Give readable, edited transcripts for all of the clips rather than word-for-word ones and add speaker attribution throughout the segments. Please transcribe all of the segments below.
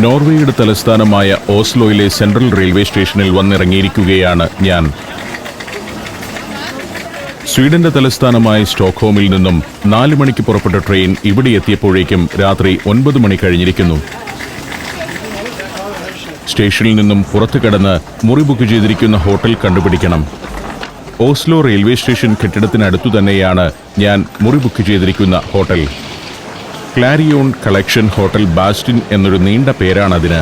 Speaker 1: നോർവേയുടെ തലസ്ഥാനമായ ഓസ്ലോയിലെ central railway സ്റ്റേഷനിൽ വന്നിറങ്ങിയിരിക്കുകയാണ് ഞാൻ. സ്വീഡന്റെ തലസ്ഥാനമായ സ്റ്റോക്ക്ഹോമിൽ നിന്നും 4 മണിക്ക് പുറപ്പെട്ട ട്രെയിൻ ഇവിടെ എത്തിയപ്പോഴേക്കും രാത്രി 9 മണി കഴിഞ്ഞിരിക്കുന്നു. സ്റ്റേഷനിൽ നിന്നും പുറത്തു കടന്ന് മുറി ബുക്ക് ചെയ്തിരിക്കുന്ന ഹോട്ടൽ കണ്ടുപിടിക്കണം. ഓസ്ലോ റെയിൽവേ സ്റ്റേഷൻ കെട്ടിടത്തിനടുത്തു തന്നെയാണ് ഞാൻ മുറി ബുക്ക് ചെയ്തിരിക്കുന്ന hotel. Clarion collection hotel Bastin എന്നൊരു നീണ്ട പേരാണതിന്.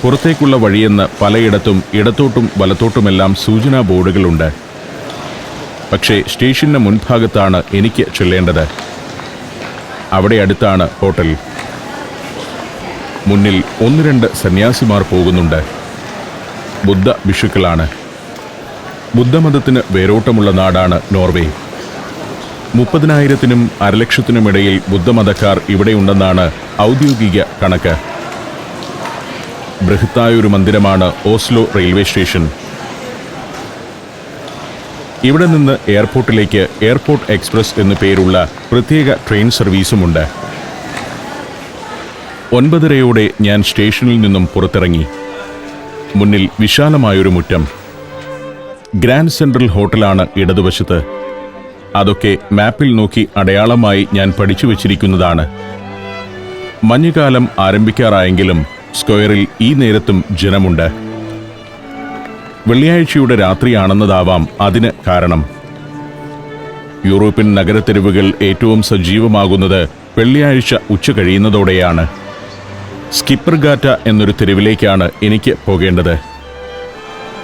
Speaker 1: പുറത്തേക്കുള്ള വഴിയെന്ന് പലയിടത്തും ഇടത്തോട്ടും വലത്തോട്ടുമെല്ലാം സൂചനാ ബോർഡുകളുണ്ട്. പക്ഷേ സ്റ്റേഷന്റെ മുൻഭാഗത്താണ് എനിക്ക് ചെല്ലേണ്ടത്. അവിടെ അടുത്താണ് ഹോട്ടൽ. മുന്നിൽ 1-2 സന്യാസിമാർ പോകുന്നുണ്ട്. ബുദ്ധ ഭിക്ഷുക്കളാണ്. ബുദ്ധമതത്തിന് വേരോട്ടമുള്ള നാടാണ് നോർവേ. 30,000-നും 1,00,000-നുമിടയിൽ ബുദ്ധമതക്കാർ ഇവിടെയുണ്ടെന്നാണ് ഔദ്യോഗിക കണക്ക്. ബൃഹത്തായൊരു മന്ദിരമാണ് ഓസ്ലോ റെയിൽവേ സ്റ്റേഷൻ. ഇവിടെ നിന്ന് എയർപോർട്ടിലേക്ക് എയർപോർട്ട് എക്സ്പ്രസ് എന്നു പേരുള്ള പ്രത്യേക ട്രെയിൻ സർവീസുമുണ്ട്. 9:30 ഞാൻ സ്റ്റേഷനിൽ നിന്നും പുറത്തിറങ്ങി. മുന്നിൽ വിശാലമായൊരു മുറ്റം. ഗ്രാൻഡ് സെൻട്രൽ ഹോട്ടലാണ് ഇടതുവശത്ത്. അതൊക്കെ മാപ്പിൽ നോക്കി അടയാളമായി ഞാൻ പഠിച്ചു വച്ചിരിക്കുന്നതാണ്. മഞ്ഞുകാലം ആരംഭിക്കാറായെങ്കിലും സ്ക്വയറിൽ ഈ നേരത്തും ജനമുണ്ട്. വെള്ളിയാഴ്ചയുടെ രാത്രിയാണെന്നതാവാം അതിന് കാരണം. യൂറോപ്യൻ നഗരത്തെരുവുകൾ ഏറ്റവും സജീവമാകുന്നത് വെള്ളിയാഴ്ച ഉച്ച കഴിയുന്നതോടെയാണ്. സ്കിപ്പർഗാറ്റ എന്നൊരു തെരുവിലേക്കാണ് എനിക്ക് പോകേണ്ടത്.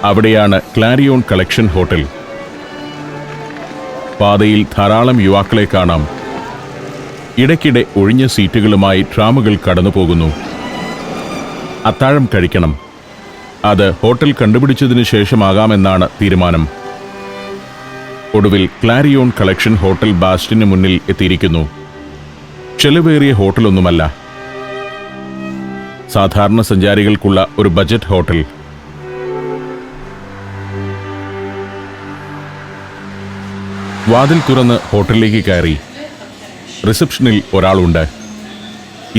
Speaker 1: അവിടെയാണ് ക്ലാരിയോൺ കളക്ഷൻ ഹോട്ടൽ. പാതയിൽ ധാരാളം യുവാക്കളെ കാണാം. ഇടയ്ക്കിടെ ഒഴിഞ്ഞ സീറ്റുകളുമായി ട്രാമുകൾ കടന്നുപോകുന്നു. അത്താഴം കഴിക്കണം. അത് ഹോട്ടൽ കണ്ടുപിടിച്ചതിന് ശേഷമാകാമെന്നാണ് തീരുമാനം. ഒടുവിൽ ക്ലാരിയോൺ കളക്ഷൻ ഹോട്ടൽ ബാസ്റ്റിന് മുന്നിൽ എത്തിയിരിക്കുന്നു. ചെലവേറിയ ഹോട്ടലൊന്നുമല്ല. സാധാരണ സഞ്ചാരികൾക്കുള്ള ഒരു ബജറ്റ് ഹോട്ടൽ. വാതിൽ തുറന്ന് ഹോട്ടലിലേക്ക് കയറി. റിസപ്ഷനിൽ ഒരാളുണ്ട്.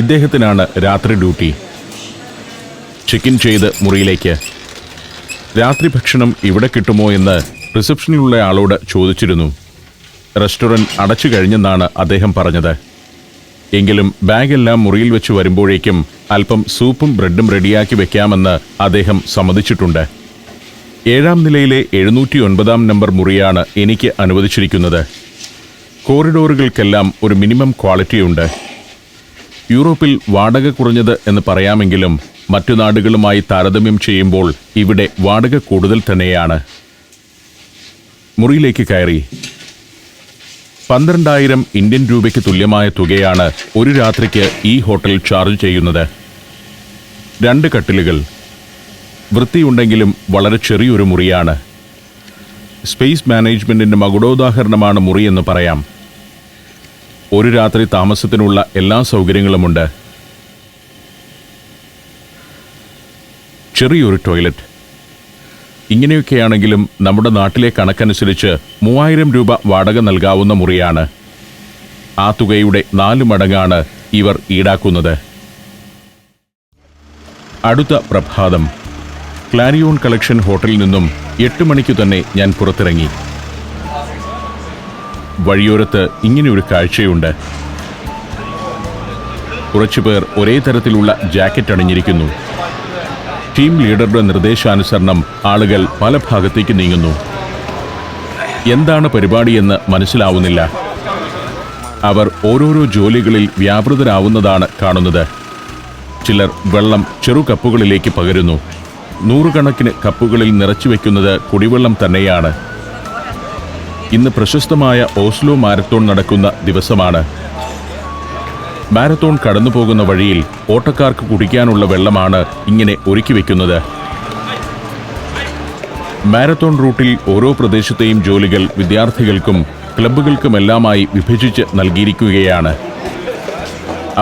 Speaker 1: ഇദ്ദേഹത്തിനാണ് രാത്രി ഡ്യൂട്ടി. ചെക്ക് ഇൻ ചെയ്ത് മുറിയിലേക്ക്. രാത്രി ഭക്ഷണം ഇവിടെ കിട്ടുമോ എന്ന് റിസപ്ഷനിലുള്ള ആളോട് ചോദിച്ചിരുന്നു. റെസ്റ്റോറൻറ്റ് അടച്ചു കഴിഞ്ഞെന്നാണ് അദ്ദേഹം പറഞ്ഞത്. എങ്കിലും ബാഗെല്ലാം മുറിയിൽ വെച്ച് വരുമ്പോഴേക്കും അല്പം സൂപ്പും ബ്രെഡും റെഡിയാക്കി വെക്കാമെന്ന് അദ്ദേഹം സമ്മതിച്ചിട്ടുണ്ട്. 7-ാം നിലയിലെ 709-ാം നമ്പർ മുറിയാണ് എനിക്ക് അനുവദിച്ചിരിക്കുന്നത്. കോറിഡോറുകൾക്കെല്ലാം ഒരു മിനിമം ക്വാളിറ്റിയുണ്ട്. യൂറോപ്പിൽ വാടക കുറഞ്ഞത് എന്ന് പറയാമെങ്കിലും മറ്റു നാടുകളുമായി താരതമ്യം ചെയ്യുമ്പോൾ ഇവിടെ വാടക കൂടുതൽ തന്നെയാണ്. മുറിയിലേക്ക് കയറി. 12,000 ഇന്ത്യൻ രൂപയ്ക്ക് തുല്യമായ തുകയാണ് ഒരു രാത്രിക്ക് ഈ ഹോട്ടൽ ചാർജ് ചെയ്യുന്നത്. 2 കട്ടിലുകൾ. വൃത്തിയുണ്ടെങ്കിലും വളരെ ചെറിയൊരു മുറിയാണ്. സ്പേസ് മാനേജ്മെന്റിന്റെ മകുടോദാഹരണമാണ് മുറിയെന്ന് പറയാം. ഒരു രാത്രി താമസത്തിനുള്ള എല്ലാ സൗകര്യങ്ങളുമുണ്ട്. ചെറിയൊരു ടോയ്ലറ്റ്. ഇങ്ങനെയൊക്കെയാണെങ്കിലും നമ്മുടെ നാട്ടിലെ കണക്കനുസരിച്ച് 3,000 രൂപ വാടക നൽകാവുന്ന മുറിയാണ്. ആ തുകയുടെ 4 മടങ്ങാണ് ഇവർ ഈടാക്കുന്നത്. അടുത്ത പ്രഭാതം. ക്ലാരിയോൺ കളക്ഷൻ ഹോട്ടലിൽ നിന്നും 8 മണിക്കു തന്നെ ഞാൻ പുറത്തിറങ്ങി. വഴിയോരത്ത് ഇങ്ങനെയൊരു കാഴ്ചയുണ്ട്. കുറച്ചുപേർ ഒരേ തരത്തിലുള്ള ജാക്കറ്റ് അണിഞ്ഞിരിക്കുന്നു. ടീം ലീഡറുടെ നിർദ്ദേശാനുസരണം ആളുകൾ പല ഭാഗത്തേക്ക് നീങ്ങുന്നു. എന്താണ് പരിപാടിയെന്ന് മനസ്സിലാവുന്നില്ല. അവർ ഓരോരോ ജോലികളിൽ വ്യാപൃതരാവുന്നതാണ് കാണുന്നത്. ചിലർ വെള്ളം ചെറുകപ്പുകളിലേക്ക് പകരുന്നു. 100 കണക്കിന് കപ്പുകളിൽ നിറച്ചു വയ്ക്കുന്നത് കുടിവെള്ളം തന്നെയാണ്. ഇന്ന് പ്രശസ്തമായ ഓസ്ലോ മാരത്തോൺ നടക്കുന്ന ദിവസമാണ്. മാരത്തോൺ കടന്നുപോകുന്ന വഴിയിൽ ഓട്ടക്കാർക്ക് കുടിക്കാനുള്ള വെള്ളമാണ് ഇങ്ങനെ ഒരുക്കി വയ്ക്കുന്നത്. മാരത്തോൺ റൂട്ടിൽ ഓരോ പ്രദേശത്തെയും ജോലികൾ വിദ്യാർത്ഥികൾക്കും ക്ലബ്ബുകൾക്കുമെല്ലാമായി വിഭജിച്ച് നൽകിയിരിക്കുകയാണ്.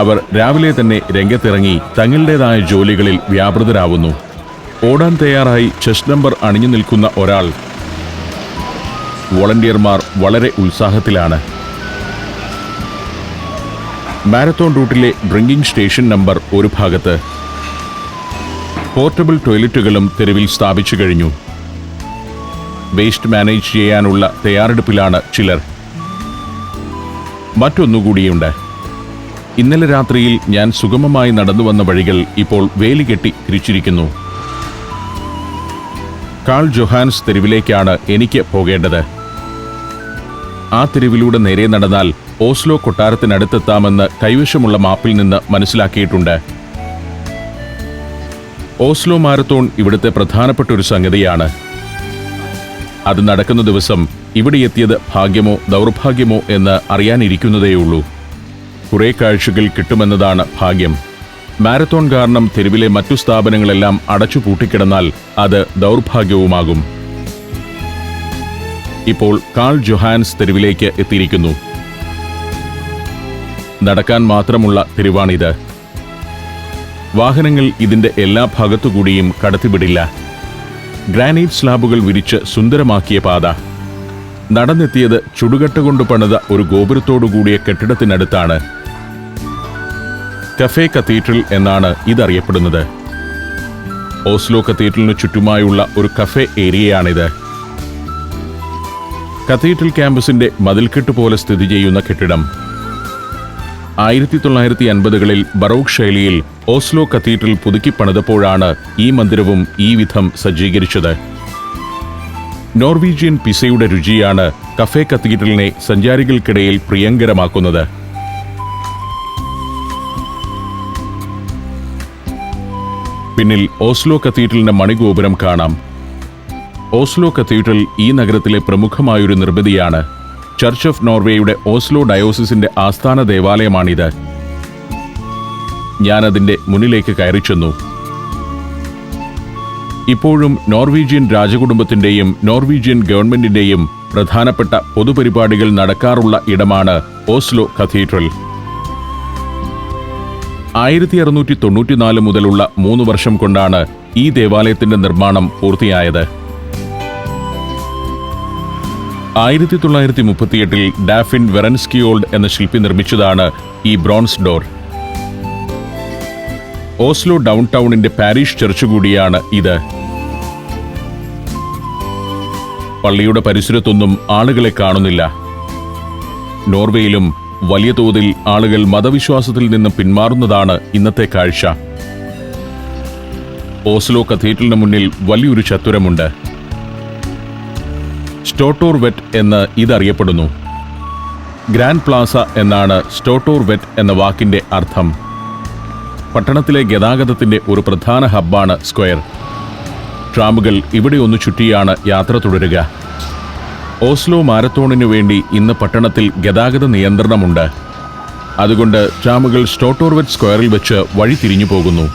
Speaker 1: അവർ രാവിലെ തന്നെ രംഗത്തിറങ്ങി തങ്ങളുടേതായ ജോലികളിൽ വ്യാപൃതരാവുന്നു. ഓടാൻ തയ്യാറായി ചെസ്റ്റ് നമ്പർ അണിഞ്ഞു നിൽക്കുന്ന ഒരാൾ. വോളണ്ടിയർമാർ വളരെ ഉത്സാഹത്തിലാണ്. മാരത്തോൺ റൂട്ടിലെ ഡ്രിങ്കിംഗ് സ്റ്റേഷൻ നമ്പർ ഒരു ഭാഗത്ത്. പോർട്ടബിൾ ടോയ്ലറ്റുകളും തെരുവിൽ സ്ഥാപിച്ചു കഴിഞ്ഞു. വേസ്റ്റ് മാനേജ് ചെയ്യാനുള്ള തയ്യാറെടുപ്പിലാണ് ചിലർ. മറ്റൊന്നുകൂടിയുണ്ട്. ഇന്നലെ രാത്രിയിൽ ഞാൻ സുഗമമായി നടന്നുവന്ന വഴികൾ ഇപ്പോൾ വേലികെട്ടി തിരിച്ചിരിക്കുന്നു. കാൾ ജൊഹാൻസ് തെരുവിലേക്കാണ് എനിക്ക് പോകേണ്ടത്. ആ തെരുവിലൂടെ നേരെ നടന്നാൽ ഓസ്ലോ കൊട്ടാരത്തിനടുത്തെത്താമെന്ന് കൈവശമുള്ള മാപ്പിൽ നിന്ന് മനസ്സിലാക്കിയിട്ടുണ്ട്. ഓസ്ലോ മാരത്തോൺ ഇവിടുത്തെ പ്രധാനപ്പെട്ട ഒരു സംഗതിയാണ്. അത് നടക്കുന്ന ദിവസം ഇവിടെ എത്തിയത് ഭാഗ്യമോ ദൗർഭാഗ്യമോ എന്ന് അറിയാനിരിക്കുന്നതേയുള്ളൂ. കുറേ കാഴ്ചകൾ കിട്ടുമെന്നതാണ് ഭാഗ്യം. മാരത്തോൺ കാരണം തെരുവിലെ മറ്റു സ്ഥാപനങ്ങളെല്ലാം അടച്ചു പൂട്ടിക്കിടന്നാൽ അത് ദൗർഭാഗ്യവുമാകും. ഇപ്പോൾ കാൾ ജൊഹാൻസ് തെരുവിലേക്ക് എത്തിയിരിക്കുന്നു. നടക്കാൻ മാത്രമുള്ള തെരുവാണിത്. വാഹനങ്ങൾ ഇതിന്റെ എല്ലാ ഭാഗത്തുകൂടിയും കടത്തിവിടില്ല. ഗ്രാനൈറ്റ് സ്ലാബുകൾ വിരിച്ച് സുന്ദരമാക്കിയ പാത. നടന്നെത്തിയത് ചുടുകട്ട കൊണ്ട് പണിത ഒരു ഗോപുരത്തോടുകൂടിയ കെട്ടിടത്തിനടുത്താണ്. കഫേ കത്തീഡ്രൽ എന്നാണ് ഇതറിയപ്പെടുന്നത്. ഓസ്ലോ കത്തീഡ്രലിന് ചുറ്റുമായുള്ള ഒരു കഫേ ഏരിയയാണിത്. കത്തീഡ്രൽ ക്യാമ്പസിന്റെ മതിൽക്കെട്ട് പോലെ സ്ഥിതി ചെയ്യുന്ന കെട്ടിടം. 1950കളിൽ ബറോക്ക് ശൈലിയിൽ ഓസ്ലോ കത്തീഡ്രൽ പുതുക്കി പണിതപ്പോഴാണ് ഈ മന്ദിരവും ഈ വിധം സജ്ജീകരിച്ചത്. നോർവീജിയൻ പിസയുടെ രുചിയാണ് കഫേ കത്തീഡ്രലിനെ സഞ്ചാരികൾക്കിടയിൽ പ്രിയങ്കരമാക്കുന്നത്. പിന്നിൽ ഓസ്ലോ കത്തീഡ്രലിന്റെ മണിഗോപുരം കാണാം. ഓസ്ലോ കത്തീഡ്രൽ ഈ നഗരത്തിലെ പ്രമുഖമായൊരു നിർമ്മിതിയാണ്. ചർച്ച് ഓഫ് നോർവേയുടെ ഓസ്ലോ ഡയോസിസിന്റെ ആസ്ഥാന ദേവാലയമാണിത്. ഞാനതിന്റെ മുന്നിലേക്ക് കയറിച്ചെന്നു. ഇപ്പോഴും നോർവീജിയൻ രാജകുടുംബത്തിന്റെയും നോർവീജിയൻ ഗവൺമെന്റിന്റെയും പ്രധാനപ്പെട്ട പൊതുപരിപാടികൾ നടക്കാറുള്ള ഇടമാണ് ഓസ്ലോ കത്തീഡ്രൽ. 1694 മുതലുള്ള 3 വർഷം കൊണ്ടാണ് ഈ ദേവാലയത്തിന്റെ നിർമ്മാണം പൂർത്തിയായത്. 1938 ഡാഫിൻ വെറൻസ്കിയോൾഡ് എന്ന ശില്പി നിർമ്മിച്ചതാണ് ഈ ബ്രോൺസ് ഡോർ. ഓസ്ലോ ഡൗൺ ടൗണിന്റെ പാരിഷ് ചർച്ച് കൂടിയാണ് ഇത്. പള്ളിയുടെ പരിസരത്തൊന്നും ആളുകളെ കാണുന്നില്ല. നോർവേയിലും വലിയ തോതിൽ ആളുകൾ മതവിശ്വാസത്തിൽ നിന്ന് പിന്മാറുന്നതാണ് ഇന്നത്തെ കാഴ്ച. ഓസ്ലോ കത്തീഡ്രലിന് മുന്നിൽ വലിയൊരു ചത്തുരമുണ്ട്. സ്റ്റോട്ടോർ വെറ്റ് എന്ന് ഇതറിയപ്പെടുന്നു. ഗ്രാൻഡ് പ്ലാസ എന്നാണ് സ്റ്റോട്ടോർ വെറ്റ് എന്ന വാക്കിന്റെ അർത്ഥം. പട്ടണത്തിലെ ഗതാഗതത്തിന്റെ ഒരു പ്രധാന ഹബ്ബാണ് സ്ക്വയർ. ട്രാമുകൾ ഇവിടെ ഒന്ന് ചുറ്റിയാണ് യാത്ര തുടരുക. ഓസ്ലോ മാരത്തോണിനു വേണ്ടി ഇന്ന് പട്ടണത്തിൽ ഗതാഗത നിയന്ത്രണമുണ്ട്. അതുകൊണ്ട് ട്രാമുകൾ സ്റ്റോട്ടോർവെറ്റ് സ്ക്വയറിൽ വെച്ച് വഴി തിരിഞ്ഞു പോകുന്നു.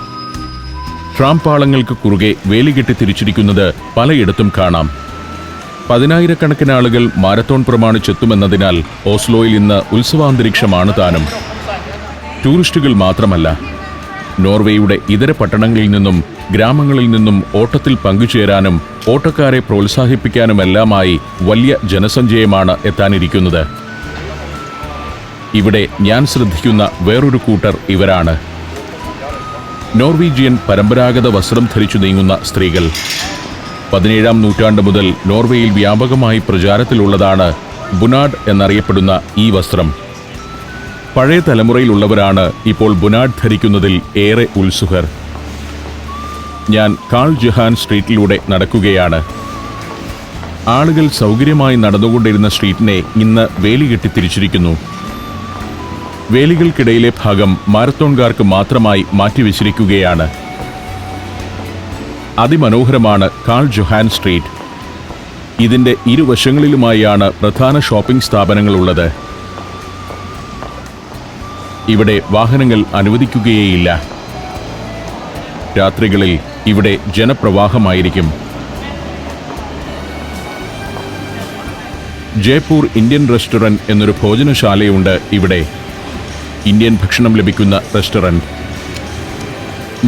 Speaker 1: ട്രാം പാളങ്ങൾക്ക് കുറുകെ വേലികെട്ടി തിരിച്ചിരിക്കുന്നത് പലയിടത്തും കാണാം. 10,000-കണക്കിന് ആളുകൾ മാരത്തോൺ പ്രമാണിച്ചെത്തുമെന്നതിനാൽ ഓസ്ലോയിൽ ഇന്ന് ഉത്സവാന്തരീക്ഷമാണ് താനും. ടൂറിസ്റ്റുകൾ മാത്രമല്ല, നോർവേയുടെ ഇതര പട്ടണങ്ങളിൽ നിന്നും ഗ്രാമങ്ങളിൽ നിന്നും ഓട്ടത്തിൽ പങ്കുചേരാനും ഓട്ടക്കാരെ പ്രോത്സാഹിപ്പിക്കാനുമെല്ലാമായി വലിയ ജനസഞ്ചയമാണ് എത്താനിരിക്കുന്നത്. ഇവിടെ ഞാൻ ശ്രദ്ധിക്കുന്ന വേറൊരു കൂട്ടർ ഇവരാണ്. നോർവീജിയൻ പരമ്പരാഗത വസ്ത്രം ധരിച്ചു നീങ്ങുന്ന സ്ത്രീകൾ. 17ാം നൂറ്റാണ്ട് മുതൽ നോർവേയിൽ വ്യാപകമായി പ്രചാരത്തിലുള്ളതാണ് ബുനാഡ് എന്നറിയപ്പെടുന്ന ഈ വസ്ത്രം. പഴയ തലമുറയിലുള്ളവരാണ് ഇപ്പോൾ ബുനാഡ് ധരിക്കുന്നതിൽ ഏറെ ഉത്സുകർ. ഞാൻ കാൾ ജൊഹാൻ സ്ട്രീറ്റിലൂടെ നടക്കുകയാണ്. ആളുകൾ സൗകര്യമായി നടന്നുകൊണ്ടിരുന്ന സ്ട്രീറ്റിനെ ഇന്ന് വേലികെട്ടി തിരിച്ചിരിക്കുന്നു. വേലികൾക്കിടയിലെ ഭാഗം മാരത്തോൺകാർക്ക് മാത്രമായി മാറ്റിവെച്ചിരിക്കുകയാണ്. അതിമനോഹരമാണ് കാൾ ജൊഹാൻ സ്ട്രീറ്റ്. ഇതിന്റെ ഇരുവശങ്ങളിലുമായാണ് പ്രധാന ഷോപ്പിംഗ് സ്ഥാപനങ്ങളുള്ളത്. ഇവിടെ വാഹനങ്ങൾ അനുവദിക്കുകയേയില്ല. രാത്രികളിൽ ഇവിടെ ജനപ്രവാഹമായിരിക്കും. ജയ്പൂർ ഇന്ത്യൻ റെസ്റ്റോറന്റ് എന്നൊരു ഭോജനശാലയുണ്ട് ഇവിടെ. ഇന്ത്യൻ ഭക്ഷണം ലഭിക്കുന്ന റെസ്റ്റോറന്റ്.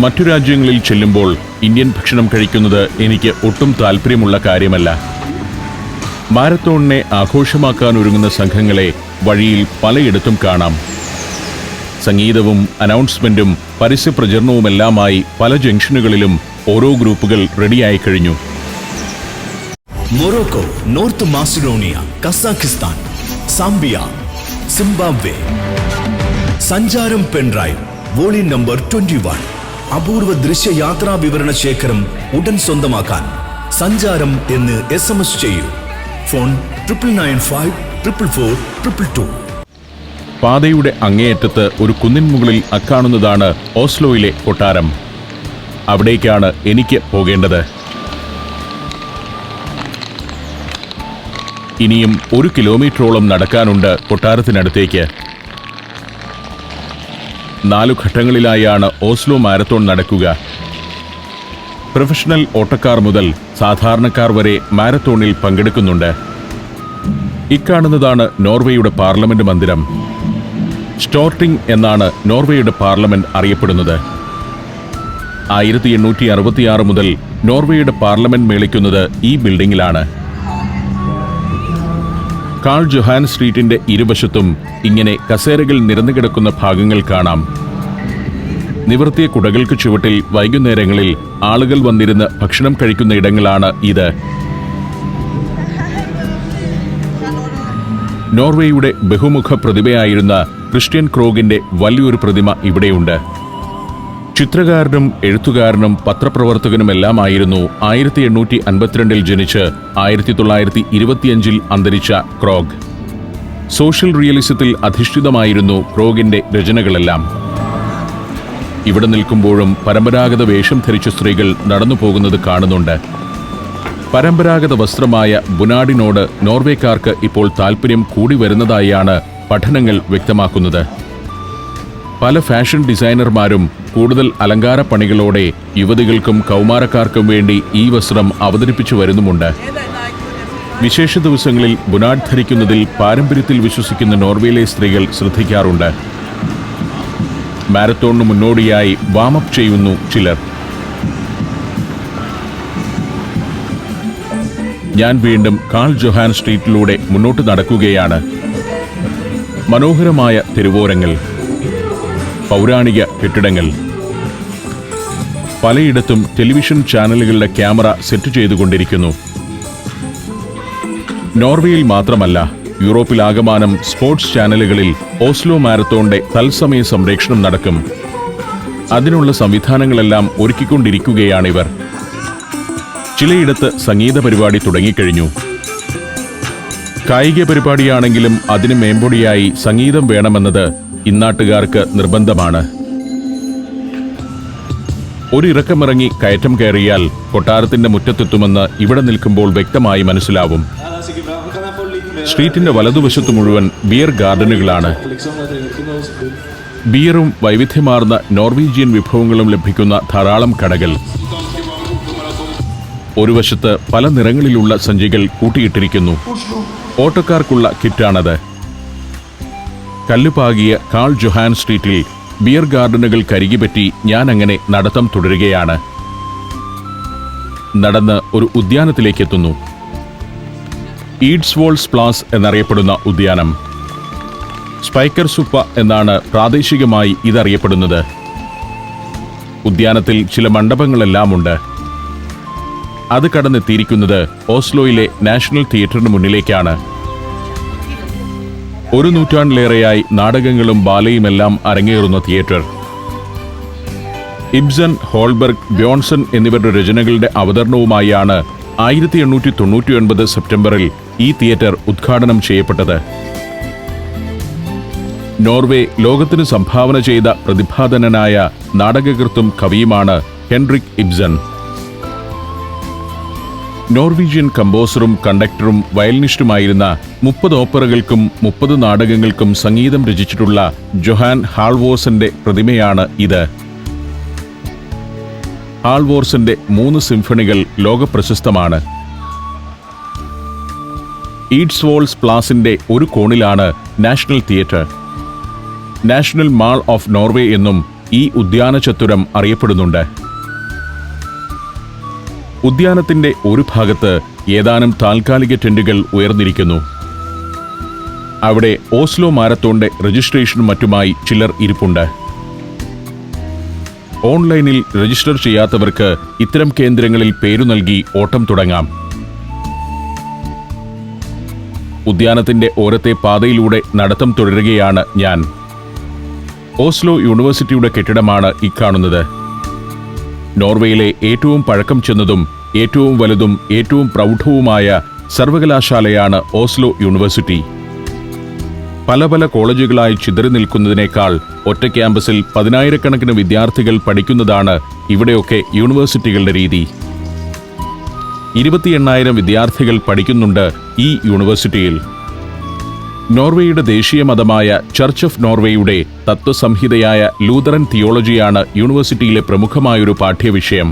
Speaker 1: മറ്റു രാജ്യങ്ങളിൽ ചെല്ലുമ്പോൾ ഇന്ത്യൻ ഭക്ഷണം കഴിക്കുന്നത് എനിക്ക് ഒട്ടും താല്പര്യമുള്ള കാര്യമല്ല. മാരത്തോണിനെ ആഘോഷമാക്കാൻ ഒരുങ്ങുന്ന സംഘങ്ങളെ വഴിയിൽ പലയിടത്തും കാണാം. സംഗീതവും അനൗൺസ്മെന്റും പരസ്യപ്രചരണവുമെല്ലാമായി പല ജംഗ്ഷനുകളിലും ഓരോ ഗ്രൂപ്പുകൾ റെഡിയായി കഴിഞ്ഞു.
Speaker 2: Morocco, north Macedonia, Kazakhstan, Zambia, Zimbabwe. സഞ്ചാരം പെൻഡ്രൈവ് വോളിയം നമ്പർ 21. അപൂർവ ദൃശ്യയാത്രാ വിവരണ ശേഖരം ഉടൻ സ്വന്തമാക്കാൻ സഞ്ചാരം എന്ന് SMS ചെയ്യൂ. ഫോൺ 9995444222.
Speaker 1: പാതയുടെ അങ്ങേയറ്റത്ത് ഒരു കുന്നിൻ മുകളിൽ അക്കാണുന്നതാണ് ഓസ്ലോയിലെ കൊട്ടാരം. അവിടേക്കാണ് എനിക്ക് പോകേണ്ടത്. ഇനിയും 1 കിലോമീറ്ററോളം നടക്കാനുണ്ട് കൊട്ടാരത്തിനടുത്തേക്ക്. 4 ഘട്ടങ്ങളിലായാണ് ഓസ്ലോ മാരത്തോൺ നടക്കുക. പ്രൊഫഷണൽ ഓട്ടക്കാർ മുതൽ സാധാരണക്കാർ വരെ മാരത്തോണിൽ പങ്കെടുക്കുന്നുണ്ട്. ഇക്കാണുന്നതാണ് നോർവേയുടെ പാർലമെന്റ് മന്ദിരം. സ്റ്റോർട്ടിംഗ് എന്നാണ് നോർവേയുടെ പാർലമെന്റ് അറിയപ്പെടുന്നത്. 1866 മുതൽ നോർവേയുടെ പാർലമെന്റ് മേളിക്കുന്നത് ഈ ബിൽഡിംഗിലാണ്. കാൾ ജൊഹാൻ സ്ട്രീറ്റിന്റെ ഇരുവശത്തും ഇങ്ങനെ കസേരകൾ നിരന്നുകിടക്കുന്ന ഭാഗങ്ങൾ കാണാം. നിവർത്തിയ കുടകൾക്ക് ചുവട്ടിൽ വൈകുന്നേരങ്ങളിൽ ആളുകൾ വന്നിരുന്ന് ഭക്ഷണം കഴിക്കുന്ന ഇടങ്ങളാണ് ഇത്. നോർവേയുടെ ബഹുമുഖ പ്രതിഭയായിരുന്ന ക്രിസ്ത്യൻ ക്രോഗിന്റെ വലിയൊരു പ്രതിമ ഇവിടെയുണ്ട്. ചിത്രകാരനും എഴുത്തുകാരനും പത്രപ്രവർത്തകനുമെല്ലാമായിരുന്നു 1852 ജനിച്ച് 1925 അന്തരിച്ച ക്രോഗ്. സോഷ്യൽ റിയലിസത്തിൽ അധിഷ്ഠിതമായിരുന്നു ക്രോഗിന്റെ രചനകളെല്ലാം. ഇവിടെ നിൽക്കുമ്പോഴും പരമ്പരാഗത വേഷം ധരിച്ച സ്ത്രീകൾ നടന്നു പോകുന്നത് കാണുന്നുണ്ട്. പരമ്പരാഗത വസ്ത്രമായ ബുനാഡിനോട് നോർവേക്കാർക്ക് ഇപ്പോൾ താൽപ്പര്യം കൂടി വരുന്നതായാണ് പഠനങ്ങൾ വ്യക്തമാക്കുന്നത്. പല ഫാഷൻ ഡിസൈനർമാരും കൂടുതൽ അലങ്കാര പണികളോടെ യുവതികൾക്കും കൗമാരക്കാർക്കും വേണ്ടി ഈ വസ്ത്രം അവതരിപ്പിച്ചു വരുന്നുമുണ്ട്. വിശേഷ ദിവസങ്ങളിൽ ബുനാഡ് ധരിക്കുന്നതിൽ പാരമ്പര്യത്തിൽ വിശ്വസിക്കുന്ന നോർവേയിലെ സ്ത്രീകൾ ശ്രദ്ധിക്കാറുണ്ട്. മാരത്തോണിന് മുന്നോടിയായി വാമപ്പ് ചെയ്യുന്നു ചിലർ. ഞാൻ വീണ്ടും കാൾ ജൊഹാൻ സ്ട്രീറ്റിലൂടെ മുന്നോട്ട് നടക്കുകയാണ്. മനോഹരമായ തെരുവോരങ്ങൾ, പൗരാണിക കെട്ടിടങ്ങൾ, പലയിടത്തും ടെലിവിഷൻ ചാനലുകളുടെ ക്യാമറ സെറ്റ് ചെയ്തുകൊണ്ടിരിക്കുന്നു. നോർവേയിൽ മാത്രമല്ല, യൂറോപ്പിലാകമാനം സ്പോർട്സ് ചാനലുകളിൽ ഓസ്ലോ മാരത്തോണിന്റെ തത്സമയ സംപ്രേഷണം നടക്കും. അതിനുള്ള സംവിധാനങ്ങളെല്ലാം ഒരുക്കിക്കൊണ്ടിരിക്കുകയാണിവർ. ചിലയിടത്ത് സംഗീത പരിപാടി തുടങ്ങിക്കഴിഞ്ഞു. കായിക പരിപാടിയാണെങ്കിലും അതിന് മേമ്പൊടിയായി സംഗീതം വേണമെന്നത് ഇന്നാട്ടുകാർക്ക് നിർബന്ധമാണ്. ഒരിറക്കമിറങ്ങി കയറ്റം കയറിയാൽ കൊട്ടാരത്തിന്റെ മുറ്റത്തെത്തുമെന്ന് ഇവിടെ നിൽക്കുമ്പോൾ വ്യക്തമായി മനസ്സിലാവും. സ്ട്രീറ്റിന്റെ വലതുവശത്ത് മുഴുവൻ ബിയർ ഗാർഡനുകളാണ്. ബിയറും വൈവിധ്യമാർന്ന നോർവീജിയൻ വിഭവങ്ങളും ലഭിക്കുന്ന ധാരാളം കടകൾ. ഒരു വശത്ത് പല നിറങ്ങളിലുള്ള സഞ്ചികൾ കൂട്ടിയിട്ടിരിക്കുന്നു. ഓട്ടക്കാർക്കുള്ള കിറ്റാണത്. കല്ലുപാകിയ കാൾ ജൊഹാൻ സ്ട്രീറ്റിൽ ബിയർ ഗാർഡനുകൾ കരികിപ്പറ്റി ഞാൻ അങ്ങനെ നടത്തം തുടരുകയാണ്. നടന്ന് ഒരു ഉദ്യാനത്തിലേക്കെത്തുന്നു. ഈഡ്സ്വോൾസ് പ്ലാസ് എന്നറിയപ്പെടുന്ന ഉദ്യാനം. സ്പൈക്കർ സുപ്പ എന്നാണ് പ്രാദേശികമായി ഇതറിയപ്പെടുന്നത്. ഉദ്യാനത്തിൽ ചില മണ്ഡപങ്ങളെല്ലാമുണ്ട്. അത് കടന്നെത്തിയിരിക്കുന്നത് ഓസ്ലോയിലെ നാഷണൽ തിയേറ്ററിന് മുന്നിലേക്കാണ്. 1 നൂറ്റാണ്ടിലേറെയായി നാടകങ്ങളും ബാലയുമെല്ലാം അരങ്ങേറുന്ന തിയേറ്റർ. ഇബ്സൺ, ഹോൾബർഗ്, ബ്യോൺസൺ എന്നിവരുടെ രചനകളുടെ അവതരണവുമായാണ് 1899 സെപ്റ്റംബറിൽ ഈ തിയേറ്റർ ഉദ്ഘാടനം ചെയ്യപ്പെട്ടത്. നോർവേ ലോകത്തിന് സംഭാവന ചെയ്ത പ്രതിഭാധനനായ നാടകകൃത്തും കവിയുമാണ് ഹെൻറിക് ഇബ്സൺ. നോർവീജിയൻ കമ്പോസറും കണ്ടക്ടറും വയലിനിസ്റ്റുമായിരുന്ന 30 ഓപ്പറകൾക്കും 30 നാടകങ്ങൾക്കും സംഗീതം രചിച്ചിട്ടുള്ള ജൊഹാൻ ഹാൾവോർസന്റെ പ്രതിമയാണ് ഇത്. ഹാൾവോർസന്റെ 3 സിംഫണികൾ ലോകപ്രശസ്തമാണ്. ഈഡ്സ്വോൾസ് പ്ലാസിന്റെ ഒരു കോണിലാണ് national theatre. National mall of Norway എന്നും ഈ ഉദ്യാന ചത്തുരം അറിയപ്പെടുന്നുണ്ട്. ഉദ്യാനത്തിന്റെ ഒരു ഭാഗത്ത് ഏതാനും താൽക്കാലിക ടെന്റുകൾ ഉയർന്നിരിക്കുന്നു. അവിടെ ഓസ്ലോ മാരത്തോണിന്റെ രജിസ്ട്രേഷനും മറ്റുമായി ചിലർ ഇരിപ്പുണ്ട്. ഓൺലൈനിൽ രജിസ്റ്റർ ചെയ്യാത്തവർക്ക് ഇത്തരം കേന്ദ്രങ്ങളിൽ പേരു നൽകി ഓട്ടം തുടങ്ങാം. ഉദ്യാനത്തിന്റെ ഓരത്തെ പാതയിലൂടെ നടത്തം തുടരുകയാണ് ഞാൻ. ഓസ്ലോ യൂണിവേഴ്സിറ്റിയുടെ കെട്ടിടമാണ് ഇക്കാണുന്നത്. നോർവേയിലെ ഏറ്റവും പഴക്കം ചെന്നതും ഏറ്റവും വലുതും ഏറ്റവും പ്രൗഢവുമായ സർവകലാശാലയാണ് ഓസ്ലോ യൂണിവേഴ്സിറ്റി. പല പല കോളേജുകളായി ചിതറി നിൽക്കുന്നതിനേക്കാൾ ഒറ്റ ക്യാമ്പസിൽ 10,000-കണക്കിന് വിദ്യാർത്ഥികൾ പഠിക്കുന്നതാണ് ഇവിടെയൊക്കെ യൂണിവേഴ്സിറ്റികളുടെ രീതി. 28,000 വിദ്യാർത്ഥികൾ പഠിക്കുന്നുണ്ട് ഈ യൂണിവേഴ്സിറ്റിയിൽ. നോർവേയുടെ ദേശീയ മതമായ ചർച്ച് ഓഫ് നോർവേയുടെ തത്വസംഹിതയായ ലൂതറൻ തിയോളജിയാണ് യൂണിവേഴ്സിറ്റിയിലെ പ്രമുഖമായൊരു പാഠ്യവിഷയം.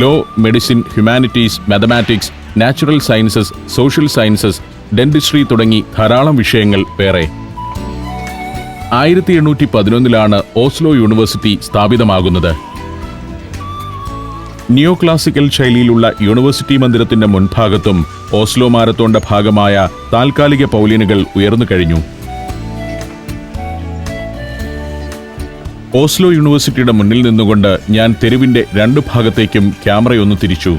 Speaker 1: Law, medicine, humanities, mathematics, natural sciences, social sciences, dentistry തുടങ്ങി ധാരാളം വിഷയങ്ങൾ വേറെ. 1811 ഓസ്ലോ യൂണിവേഴ്സിറ്റി സ്ഥാപിതമാകുന്നത്. നിയോ ക്ലാസിക്കൽ ശൈലിയിലുള്ള യൂണിവേഴ്സിറ്റി മന്ദിരത്തിന്റെ മുൻഭാഗത്തും ഓസ്ലോ മാരത്തോണിന്റെ ഭാഗമായ താൽക്കാലിക പൗലിനുകൾ ഉയർന്നു കഴിഞ്ഞു. ഓസ്ലോ യൂണിവേഴ്സിറ്റിയുടെ മുന്നിൽ നിന്നുകൊണ്ട് ഞാൻ തെരുവിന്റെ രണ്ടു ഭാഗത്തേക്കും ക്യാമറയൊന്നു തിരിച്ചു.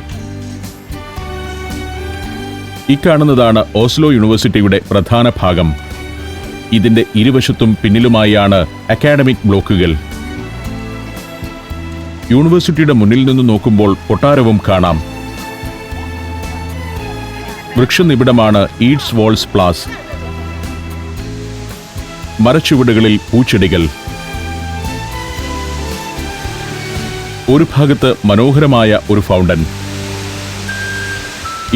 Speaker 1: ഇക്കാണുന്നതാണ് ഓസ്ലോ യൂണിവേഴ്സിറ്റിയുടെ പ്രധാന ഭാഗം. ഇതിന്റെ ഇരുവശത്തും പിന്നിലുമായാണ് അക്കാഡമിക് ബ്ലോക്കുകൾ. യൂണിവേഴ്സിറ്റിയുടെ മുന്നിൽ നിന്ന് നോക്കുമ്പോൾ കൊട്ടാരവും കാണാം. വൃക്ഷനിബിഡമാണ് ഈഡ്സ് വോൾസ് പ്ലാസ്. മരച്ചുവടുകളിൽ പൂച്ചെടികൾ. ഒരു ഭാഗത്ത് മനോഹരമായ ഒരു ഫൗണ്ടൻ.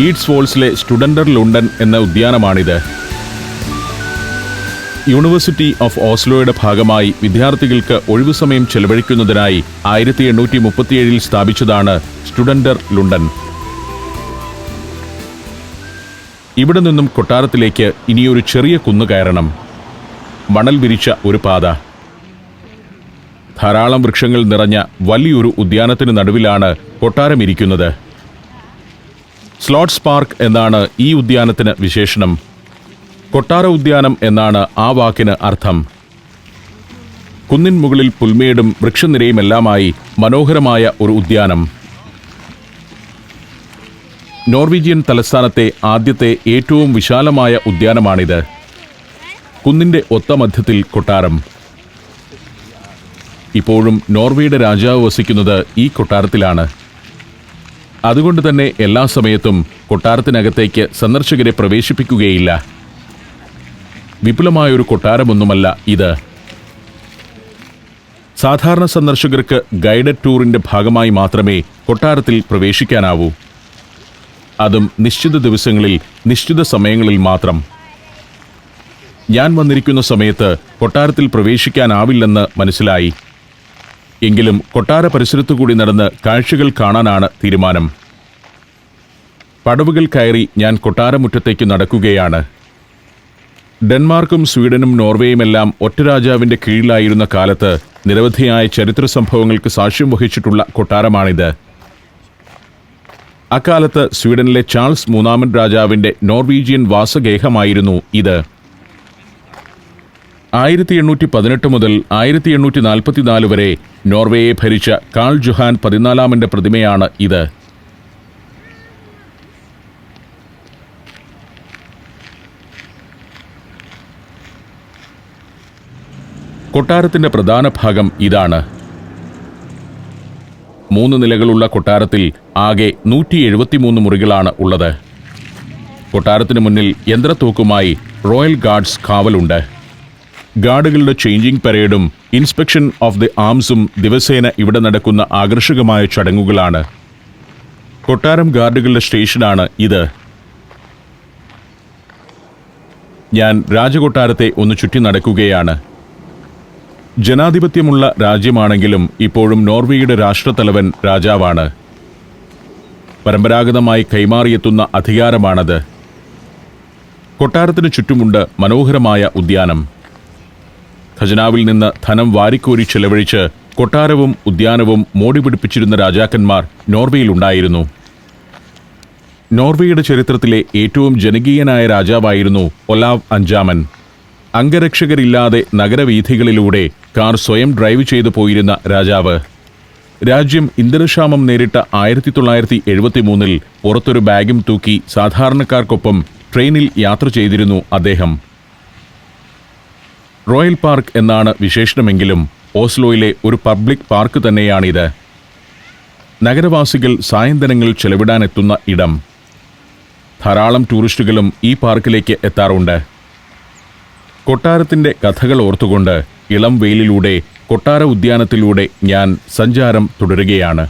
Speaker 1: ഈഡ്സ് വോൾസിലെ സ്റ്റുഡന്റർ ലുണ്ടൻ എന്ന ഉദ്യാനമാണിത്. യൂണിവേഴ്സിറ്റി ഓഫ് ഓസ്ലോയുടെ ഭാഗമായി വിദ്യാർത്ഥികൾക്ക് ഒഴിവുസമയം ചെലവഴിക്കുന്നതിനായി 1837 സ്ഥാപിച്ചതാണ് സ്റ്റുഡന്റർ ലുണ്ടൻ. ഇവിടെ നിന്നും കൊട്ടാരത്തിലേക്ക് ഇനിയൊരു ചെറിയ കുന്നു കയറണം. മണൽ വിരിച്ച ഒരു പാത. ധാരാളം വൃക്ഷങ്ങൾ നിറഞ്ഞ വലിയൊരു ഉദ്യാനത്തിന് നടുവിലാണ് കൊട്ടാരം ഇരിക്കുന്നത്. സ്ലോട്ട്സ് പാർക്ക് എന്നാണ് ഈ ഉദ്യാനത്തിന് വിശേഷണം. കൊട്ടാര ഉദ്യാനം എന്നാണ് ആ വാക്കിന് അർത്ഥം. കുന്നിൻ മുകളിൽ പുൽമേടും വൃക്ഷനിരയുമെല്ലാമായി മനോഹരമായ ഒരു ഉദ്യാനം. നോർവീജിയൻ തലസ്ഥാനത്തെ ആദ്യത്തെ ഏറ്റവും വിശാലമായ ഉദ്യാനമാണിത്. കുന്നിന്റെ ഒത്ത മധ്യത്തിൽ കൊട്ടാരം. ഇപ്പോഴും നോർവേയുടെ രാജാവ് വസിക്കുന്നത് ഈ കൊട്ടാരത്തിലാണ്. അതുകൊണ്ട് തന്നെ എല്ലാ സമയത്തും കൊട്ടാരത്തിനകത്തേക്ക് സന്ദർശകരെ പ്രവേശിപ്പിക്കുകയില്ല. വിപുലമായൊരു കൊട്ടാരമൊന്നുമല്ല ഇത്. സാധാരണ സന്ദർശകർക്ക് ഗൈഡഡ് ടൂറിന്റെ ഭാഗമായി മാത്രമേ കൊട്ടാരത്തിൽ പ്രവേശിക്കാനാവൂ. അതും നിശ്ചിത ദിവസങ്ങളിൽ നിശ്ചിത സമയങ്ങളിൽ മാത്രം. ഞാൻ വന്നിരിക്കുന്ന സമയത്ത് കൊട്ടാരത്തിൽ പ്രവേശിക്കാനാവില്ലെന്ന് മനസ്സിലായി. എങ്കിലും കൊട്ടാര പരിസരത്തുകൂടി നടന്ന് കാഴ്ചകൾ കാണാനാണ് തീരുമാനം. പടവുകൾ കയറി ഞാൻ കൊട്ടാരമുറ്റത്തേക്ക് നടക്കുകയാണ്. ഡെൻമാർക്കും സ്വീഡനും നോർവേയുമെല്ലാം ഒറ്റ രാജാവിന്റെ കീഴിലായിരുന്ന കാലത്ത് നിരവധിയായ ചരിത്ര സംഭവങ്ങൾക്ക് സാക്ഷ്യം വഹിച്ചിട്ടുള്ള കൊട്ടാരമാണിത്. അക്കാലത്ത് സ്വീഡനിലെ ചാൾസ് മൂന്നാമൻ രാജാവിന്റെ നോർവീജിയൻ വാസഗേഹമായിരുന്നു ഇത്. 1818 മുതൽ 1844 വരെ നോർവേയെ ഭരിച്ച കാൾ ജൊഹാൻ 14 പ്രതിമയാണ് ഇത്. കൊട്ടാരത്തിന്റെ പ്രധാന ഭാഗം ഇതാണ്. 3 നിലകളുള്ള കൊട്ടാരത്തിൽ ആകെ 173 മുറികളാണ് ഉള്ളത്. കൊട്ടാരത്തിന് മുന്നിൽ യന്ത്രത്തോക്കുമായി റോയൽ ഗാർഡ്സ് കാവലുണ്ട്. ഗാർഡുകളുടെ ചേഞ്ചിങ് പരേഡും ഇൻസ്പെക്ഷൻ ഓഫ് ദി ആംസും ദിവസേന ഇവിടെ നടക്കുന്ന ആകർഷകമായ ചടങ്ങുകളാണ്. കൊട്ടാരം ഗാർഡുകളുടെ സ്റ്റേഷനാണ് ഇത്. ഞാൻ രാജകൊട്ടാരത്തെ ഒന്ന് ചുറ്റി നടക്കുകയാണ്. ജനാധിപത്യമുള്ള രാജ്യമാണെങ്കിലും ഇപ്പോഴും നോർവേയുടെ രാഷ്ട്രത്തലവൻ രാജാവാണ്. പരമ്പരാഗതമായി കൈമാറിയെത്തുന്ന അധികാരമാണത്. കൊട്ടാരത്തിന് ചുറ്റുമുണ്ട് മനോഹരമായ ഉദ്യാനം. ഖജനാവിൽ നിന്ന് ധനം വാരിക്കോരി ചെലവഴിച്ച് കൊട്ടാരവും ഉദ്യാനവും മോടി പിടിപ്പിച്ചിരുന്ന രാജാക്കന്മാർ നോർവേയിലുണ്ടായിരുന്നു. നോർവേയുടെ ചരിത്രത്തിലെ ഏറ്റവും ജനകീയനായ രാജാവായിരുന്നു ഒലാവ് അഞ്ചാമൻ. അംഗരക്ഷകരില്ലാതെ നഗരവീഥികളിലൂടെ കാർ സ്വയം ഡ്രൈവ് ചെയ്തു പോയിരുന്ന രാജാവ്. രാജ്യം ഇന്ധനക്ഷാമം നേരിട്ട 1973 പുറത്തൊരു ബാഗും തൂക്കി സാധാരണക്കാർക്കൊപ്പം ട്രെയിനിൽ യാത്ര ചെയ്തിരുന്നു അദ്ദേഹം. റോയൽ പാർക്ക് എന്നാണ് വിശേഷണമെങ്കിലും ഓസ്ലോയിലെ ഒരു പബ്ലിക് പാർക്ക് തന്നെയാണിത്. നഗരവാസികൾ സായന്തനങ്ങൾ ചെലവിടാനെത്തുന്ന ഇടം. ധാരാളം ടൂറിസ്റ്റുകളും ഈ പാർക്കിലേക്ക് എത്താറുണ്ട്. കൊട്ടാരത്തിൻ്റെ കഥകൾ ഓർത്തുകൊണ്ട് ഇളം വെയിലിലൂടെ കൊട്ടാര ഉദ്യാനത്തിലൂടെ ഞാൻ സഞ്ചാരം തുടരുകയാണ്.